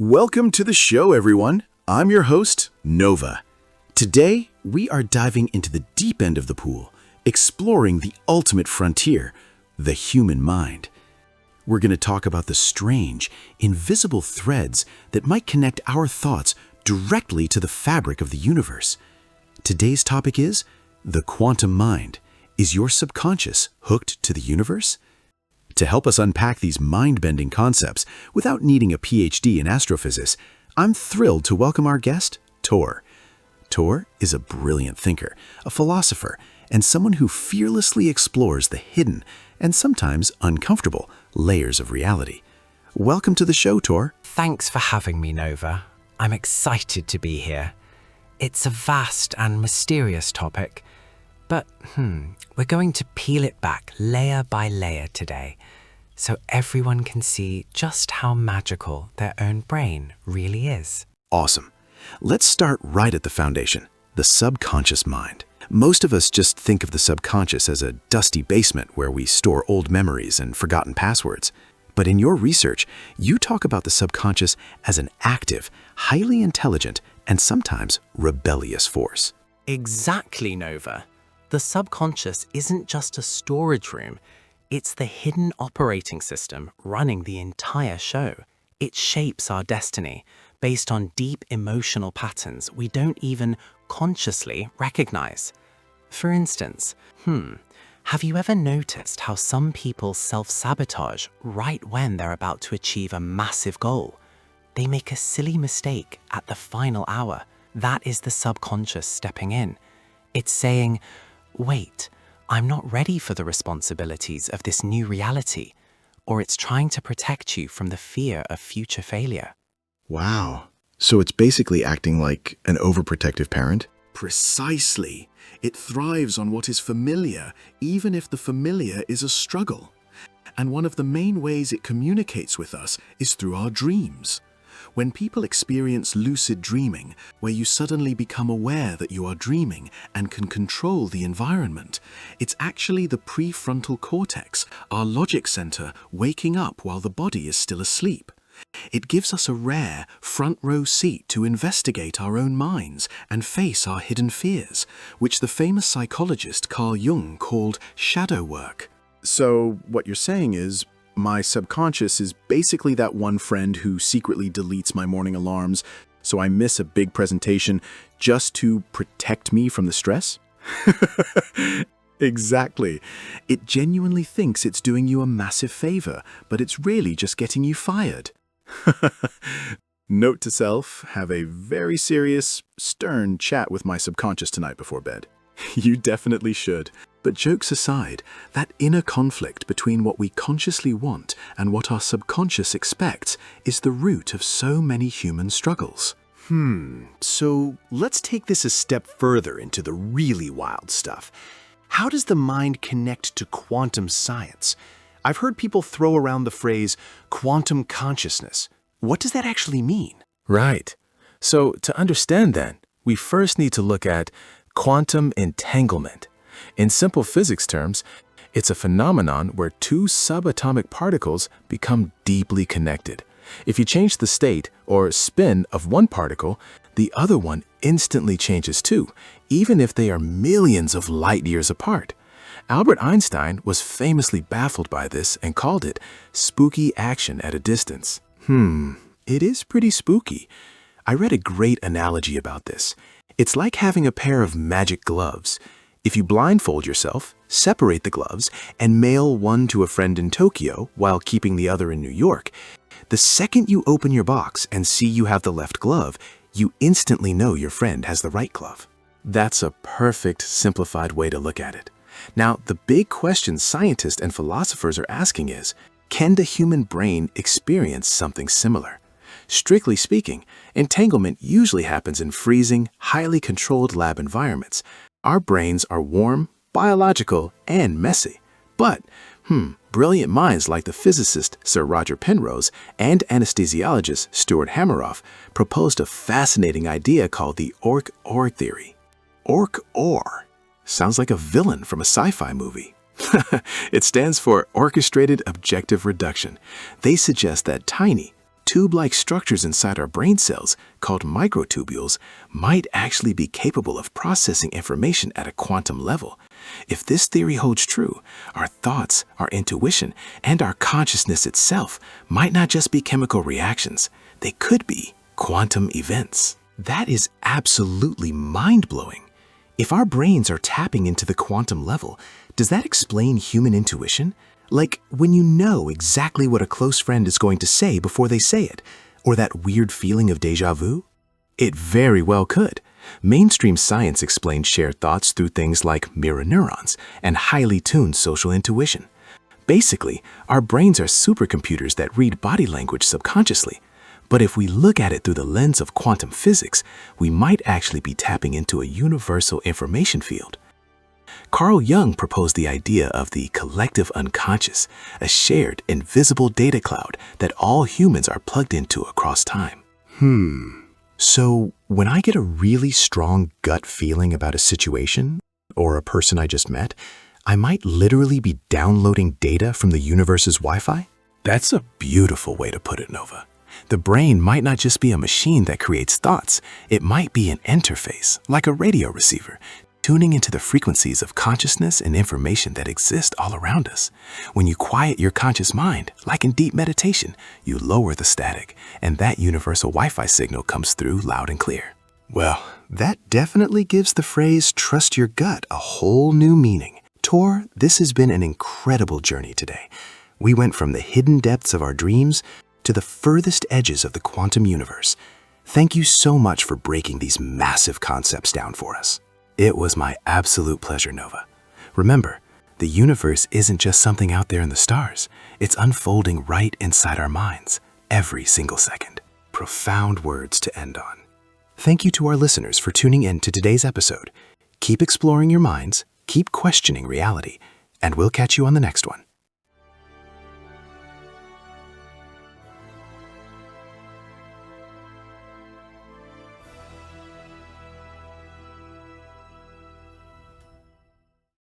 Welcome to the show, everyone. I'm your host, Nova. Today, we are diving into the deep end of the pool, exploring the ultimate frontier, the human mind. We're going to talk about the strange, invisible threads that might connect our thoughts directly to the fabric of the universe. Today's topic is the quantum mind. Is your subconscious hooked to the universe? To help us unpack these mind-bending concepts without needing a PhD in astrophysics, I'm thrilled to welcome our guest, Tor. Tor is a brilliant thinker, a philosopher, and someone who fearlessly explores the hidden and sometimes uncomfortable layers of reality. Welcome to the show, Tor. Thanks for having me, Nova. I'm excited to be here. It's a vast and mysterious topic, but we're going to peel it back layer by layer today, so everyone can see just how magical their own brain really is. Awesome. Let's start right at the foundation, the subconscious mind. Most of us just think of the subconscious as a dusty basement where we store old memories and forgotten passwords. But in your research, you talk about the subconscious as an active, highly intelligent, and sometimes rebellious force. Exactly, Nova. The subconscious isn't just a storage room, it's the hidden operating system running the entire show. It shapes our destiny based on deep emotional patterns we don't even consciously recognize. For instance, have you ever noticed how some people self-sabotage right when they're about to achieve a massive goal? They make a silly mistake at the final hour. That is the subconscious stepping in. It's saying, wait, I'm not ready for the responsibilities of this new reality, or it's trying to protect you from the fear of future failure. Wow. So it's basically acting like an overprotective parent? Precisely. It thrives on what is familiar, even if the familiar is a struggle. And one of the main ways it communicates with us is through our dreams. When people experience lucid dreaming, where you suddenly become aware that you are dreaming and can control the environment, it's actually the prefrontal cortex, our logic center, waking up while the body is still asleep. It gives us a rare, front-row seat to investigate our own minds and face our hidden fears, which the famous psychologist Carl Jung called shadow work. So what you're saying is, my subconscious is basically that one friend who secretly deletes my morning alarms so I miss a big presentation just to protect me from the stress? Exactly. It genuinely thinks it's doing you a massive favor, but it's really just getting you fired. Note to self, have a very serious, stern chat with my subconscious tonight before bed. You definitely should. But jokes aside, that inner conflict between what we consciously want and what our subconscious expects is the root of so many human struggles. So let's take this a step further into the really wild stuff. How does the mind connect to quantum science? I've heard people throw around the phrase quantum consciousness. What does that actually mean? Right. So to understand that, we first need to look at quantum entanglement. In simple physics terms, it's a phenomenon where two subatomic particles become deeply connected. If you change the state or spin of one particle, the other one instantly changes too, even if they are millions of light years apart. Albert Einstein was famously baffled by this and called it spooky action at a distance. It is pretty spooky. I read a great analogy about this. It's like having a pair of magic gloves. If you blindfold yourself, separate the gloves, and mail one to a friend in Tokyo while keeping the other in New York, the second you open your box and see you have the left glove, you instantly know your friend has the right glove. That's a perfect, simplified way to look at it. Now, the big question scientists and philosophers are asking is, can the human brain experience something similar? Strictly speaking, entanglement usually happens in freezing, highly controlled lab environments. Our brains are warm, biological, and messy. But, brilliant minds like the physicist Sir Roger Penrose and anesthesiologist Stuart Hameroff proposed a fascinating idea called the Orch-OR theory. Orch-OR sounds like a villain from a sci-fi movie. It stands for Orchestrated Objective Reduction. They suggest that tiny, Tube-like structures inside our brain cells, called microtubules, might actually be capable of processing information at a quantum level. If this theory holds true, our thoughts, our intuition, and our consciousness itself might not just be chemical reactions. They could be quantum events. That is absolutely mind-blowing. If our brains are tapping into the quantum level, does that explain human intuition? Like when you know exactly what a close friend is going to say before they say it, or that weird feeling of déjà vu? It very well could. Mainstream science explains shared thoughts through things like mirror neurons and highly tuned social intuition. Basically, our brains are supercomputers that read body language subconsciously. But if we look at it through the lens of quantum physics, we might actually be tapping into a universal information field. Carl Jung proposed the idea of the collective unconscious, a shared, invisible data cloud that all humans are plugged into across time. So when I get a really strong gut feeling about a situation or a person I just met, I might literally be downloading data from the universe's Wi-Fi? That's a beautiful way to put it, Nova. The brain might not just be a machine that creates thoughts. It might be an interface, like a radio receiver, tuning into the frequencies of consciousness and information that exist all around us. When you quiet your conscious mind, like in deep meditation, you lower the static, and that universal Wi-Fi signal comes through loud and clear. Well, that definitely gives the phrase "trust your gut" a whole new meaning. Tor, this has been an incredible journey today. We went from the hidden depths of our dreams to the furthest edges of the quantum universe. Thank you so much for breaking these massive concepts down for us. It was my absolute pleasure, Nova. Remember, the universe isn't just something out there in the stars. It's unfolding right inside our minds, every single second. Profound words to end on. Thank you to our listeners for tuning in to today's episode. Keep exploring your minds, keep questioning reality, and we'll catch you on the next one.